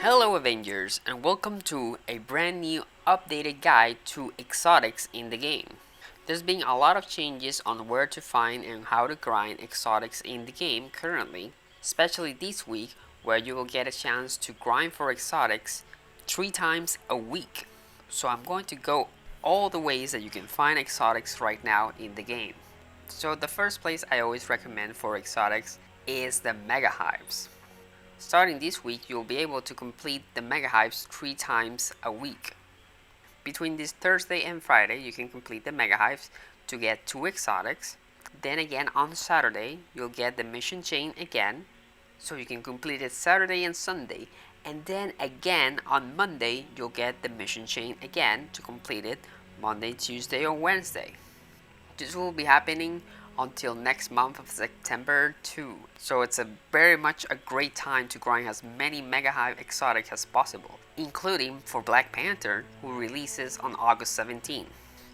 Hello Avengers, and welcome to a brand new updated guide to exotics in the game. There's been a lot of changes on where to find and how to grind exotics in the game currently, especially this week where you will get a chance to grind for exotics 3 times a week. So I'm going to go all the ways that you can find exotics right now in the game. So the first place I always recommend for exotics is the Mega Hives. Starting this week, you'll be able to complete the Mega Hives 3 times a week. Between this Thursday and Friday, you can complete the Mega Hives to get 2 exotics. Then again on Saturday, you'll get the mission chain again, so you can complete it Saturday and Sunday. And then again on Monday, you'll get the mission chain again to complete it Monday, Tuesday, or Wednesday. This will be happening until next month of September 2. So it's very much a great time to grind as many Mega Hive exotics as possible, including for Black Panther, who releases on August 17.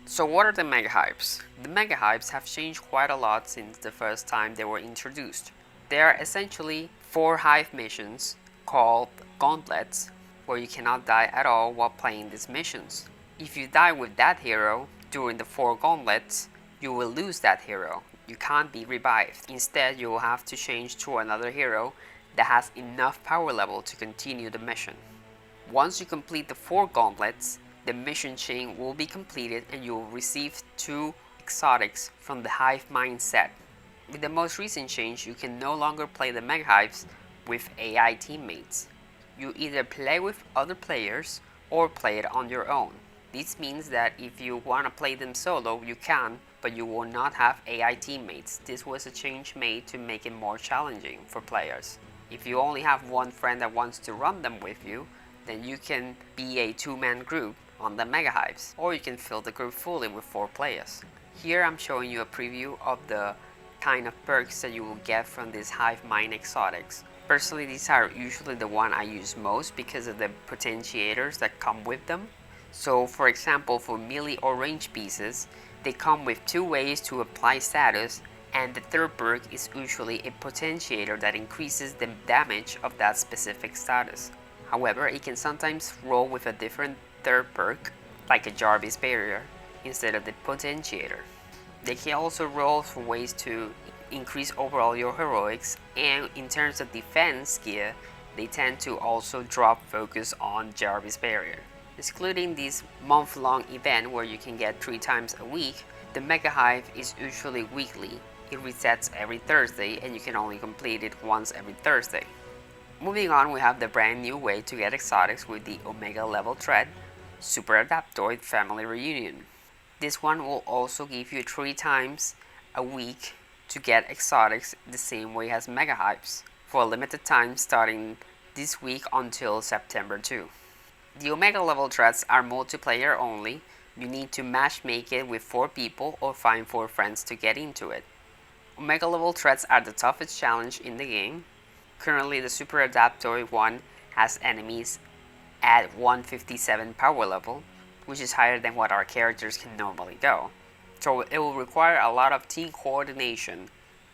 So what are the Mega Hives? The Mega Hives have changed quite a lot since the first time they were introduced. They are essentially 4 Hive missions called gauntlets, where you cannot die at all while playing these missions. If you die with that hero during the 4 gauntlets, you will lose that hero. You can't be revived. Instead, you will have to change to another hero that has enough power level to continue the mission. Once you complete the 4 gauntlets, the mission chain will be completed and you will receive 2 exotics from the Hivemind set. With the most recent change, you can no longer play the Mega Hives with AI teammates. You either play with other players or play it on your own. This means that if you want to play them solo, you can, but you will not have AI teammates. This was a change made to make it more challenging for players. If you only have one friend that wants to run them with you, then you can be a 2-man group on the Mega Hives, or you can fill the group fully with 4 players. Here I'm showing you a preview of the kind of perks that you will get from these Hivemind exotics. Personally, these are usually the one I use most because of the potentiators that come with them. So for example, for melee or range pieces, they come with 2 ways to apply status, and the third perk is usually a potentiator that increases the damage of that specific status. However, it can sometimes roll with a different third perk, like a Jarvis barrier, instead of the potentiator. They can also roll for ways to increase overall your heroics, and in terms of defense gear, they tend to also drop focus on Jarvis barrier. Excluding this month-long event where you can get 3 times a week, the Mega Hive is usually weekly. It resets every Thursday and you can only complete it once every Thursday. Moving on, we have the brand new way to get exotics with the Omega level thread, Super Adaptoid Family Reunion. This one will also give you 3 times a week to get exotics the same way as Mega Hives, for a limited time starting this week until September 2. The Omega level threads are multiplayer only. You need to matchmake it with 4 people or find 4 friends to get into it. Omega level threads are the toughest challenge in the game. Currently, the Super Adaptoid one has enemies at 157 power level, which is higher than what our characters can normally go. So it will require a lot of team coordination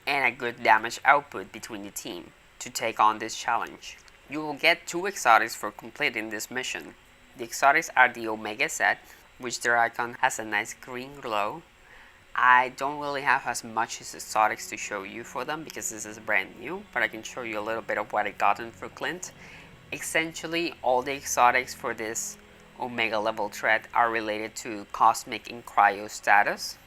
and a good damage output between the team to take on this challenge. You will get 2 exotics for completing this mission. The exotics are the Omega set, which their icon has a nice green glow. I don't really have as much as exotics to show you for them because this is brand new, but I can show you a little bit of what I gotten for Clint. Essentially, all the exotics for this Omega level thread are related to Cosmic and Cryo status,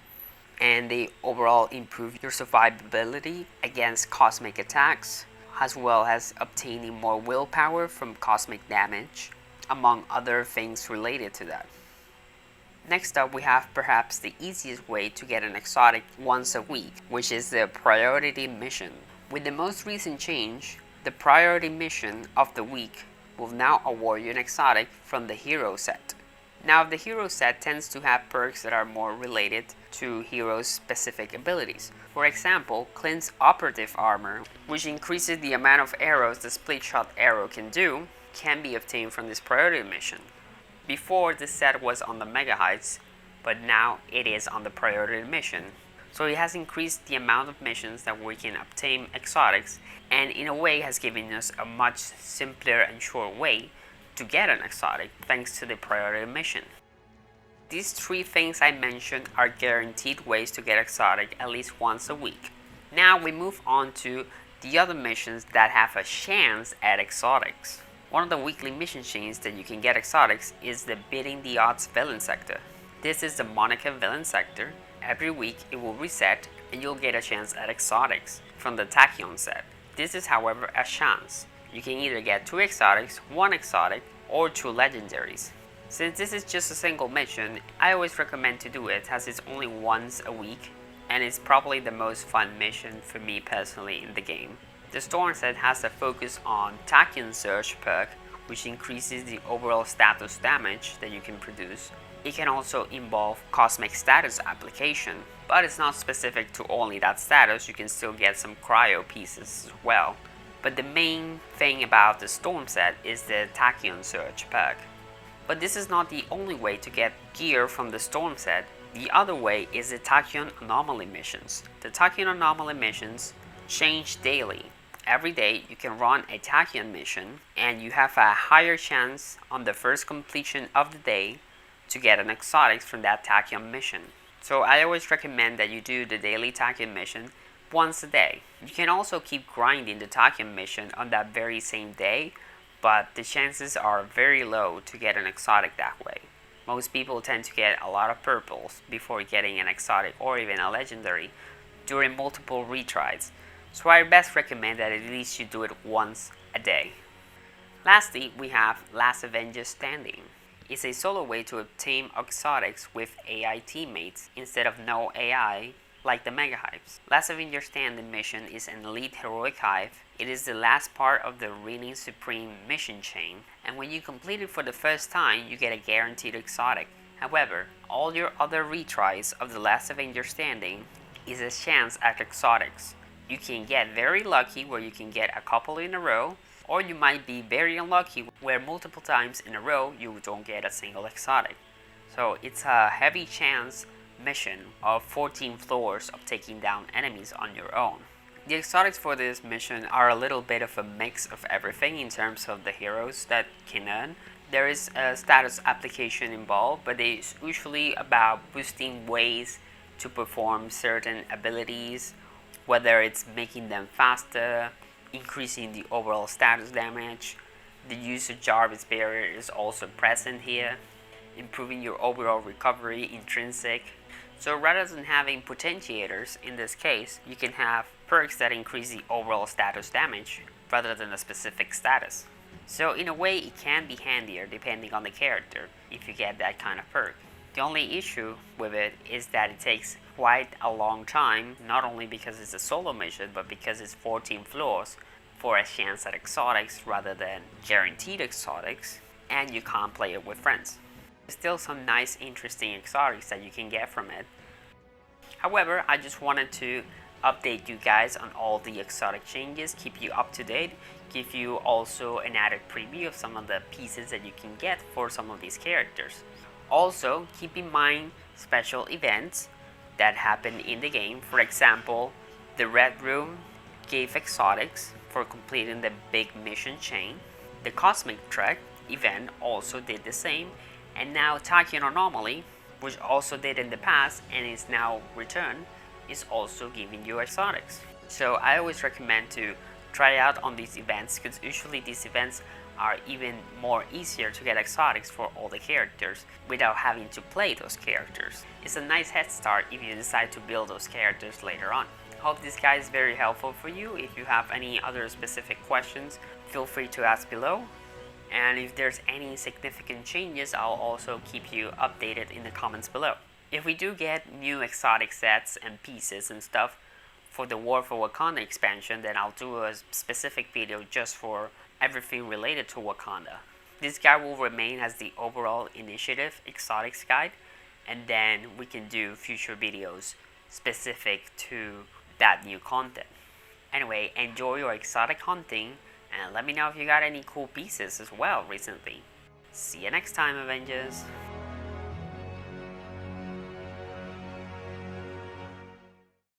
and they overall improve your survivability against cosmic attacks, as well as obtaining more willpower from cosmic damage, among other things related to that. Next up, we have perhaps the easiest way to get an exotic once a week, which is the Priority Mission. With the most recent change, the Priority Mission of the week will now award you an exotic from the Hero set. Now, the Hero set tends to have perks that are more related to heroes' specific abilities. For example, Clint's Operative Armor, which increases the amount of arrows the Split Shot Arrow can do, can be obtained from this Priority Mission. Before, this set was on the Mega Hives, but now it is on the Priority Mission. So it has increased the amount of missions that we can obtain exotics, and in a way has given us a much simpler and short way to get an exotic thanks to the priority mission. These three things I mentioned are guaranteed ways to get exotic at least once a week. Now we move on to the other missions that have a chance at exotics. One of the weekly mission chains that you can get exotics is the Beating the Odds villain sector. This is the Monica villain sector. Every week it will reset and you'll get a chance at exotics from the Tachyon set. This is however a chance. You can either get 2 exotics, 1 exotic, or 2 legendaries. Since this is just a single mission, I always recommend to do it as it's only once a week and it's probably the most fun mission for me personally in the game. The Storm set has a focus on Tachyon Surge perk, which increases the overall status damage that you can produce. It can also involve cosmic status application, but it's not specific to only that status. You can still get some cryo pieces as well. But the main thing about the Storm set is the Tachyon Surge perk. But this is not the only way to get gear from the Storm set. The other way is the Tachyon Anomaly Missions. The Tachyon Anomaly Missions change daily. Every day you can run a Tachyon mission and you have a higher chance on the first completion of the day to get an exotic from that Tachyon mission. So I always recommend that you do the daily Tachyon mission once a day. You can also keep grinding the Tachyon mission on that very same day, but the chances are very low to get an exotic that way. Most people tend to get a lot of purples before getting an exotic or even a legendary during multiple retries, so I best recommend that at least you do it once a day. Lastly, we have Last Avenger Standing. It's a solo way to obtain exotics with AI teammates instead of no AI like the Mega Hives. Last Avenger Standing mission is an elite heroic hive. It is the last part of the Reigning Supreme mission chain, and when you complete it for the first time, you get a guaranteed exotic. However, all your other retries of the Last Avenger Standing is a chance at exotics. You can get very lucky where you can get a couple in a row, or you might be very unlucky where multiple times in a row you don't get a single exotic. So it's a heavy chance mission of 14 floors of taking down enemies on your own. The exotics for this mission are a little bit of a mix of everything in terms of the heroes that can earn. There is a status application involved, but it's usually about boosting ways to perform certain abilities, whether it's making them faster, increasing the overall status damage. The use of Jarvis barrier is also present here, improving your overall recovery intrinsic. So rather than having potentiators, in this case, you can have perks that increase the overall status damage rather than a specific status. So in a way, it can be handier depending on the character if you get that kind of perk. The only issue with it is that it takes quite a long time, not only because it's a solo mission, but because it's 14 floors for a chance at exotics rather than guaranteed exotics, and you can't play it with friends. There's still some nice interesting exotics that you can get from it. However, I just wanted to update you guys on all the exotic changes, keep you up to date, give you also an added preview of some of the pieces that you can get for some of these characters. Also, keep in mind special events that happen in the game. For example, the Red Room gave exotics for completing the big mission chain. The Cosmic Trek event also did the same, and now Tachyon Anomaly, which also did in the past and is now returned, is also giving you exotics. So I always recommend to try out on these events, because usually these events are even more easier to get exotics for all the characters without having to play those characters. It's a nice head start if you decide to build those characters later on. Hope this guide is very helpful for you. If you have any other specific questions, feel free to ask below. And if there's any significant changes, I'll also keep you updated in the comments below. If we do get new exotic sets and pieces and stuff for the War for Wakanda expansion, then I'll do a specific video just for everything related to Wakanda. This guide will remain as the overall initiative exotics guide, and then we can do future videos specific to that new content. Anyway, enjoy your exotic hunting, and let me know if you got any cool pieces as well recently. See you next time, Avengers!